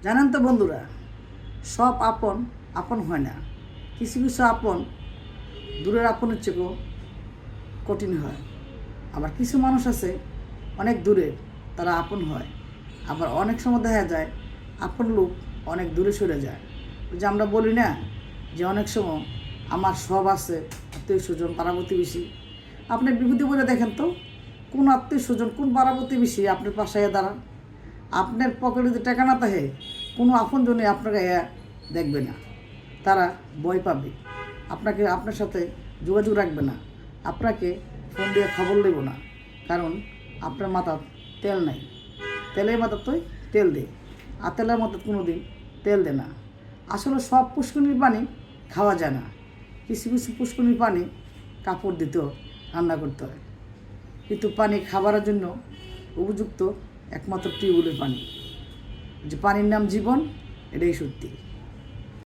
জানেন তো বন্ধুরা, সব আপন আপন হয় না। কিছু কিছু আপন দূরের আপনের চেয়েও কঠিন হয়। আবার কিছু মানুষ আছে অনেক দূরে, তারা আপন হয়। আবার অনেক সময় দেখা যায় আপন লোক অনেক দূরে সরে যায়। ওই যে আমরা বলি না যে অনেক সময় আমার সব আছে, আত্মীয় স্বজন পাড়া প্রতিবেশী। আপনি বিপদে বলে দেখেন তো, কোন আত্মীয় স্বজন কোন পাড়া প্রতিবেশী আপনার পাশে দাঁড়ান। আপনার পকেটে যে টাকা না থাকে, কোনো আপনজনে আপনাকে দেখবে না। তারা ভয় পাবে, আপনার সাথে যোগাযোগ রাখবে না, আপনাকে ফোন দিয়ে খবর নেব না। কারণ আপনার মাথার তেল নাই। তেলের মাথার তো তেল দে, আর তেলের মাথার কোনো দিন তেল দে না। আসলে সব পুষ্করিণীর পানি খাওয়া যায় না। কিছু কিছু পুষ্করিণীর পানি কাপড় দিতেও রান্না করতে হয়। কিন্তু পানি খাবারের জন্য উপযুক্ত একমাত্র টিউবওয়েলের পানি। যে পানির নাম জীবন, এটাই সত্যি।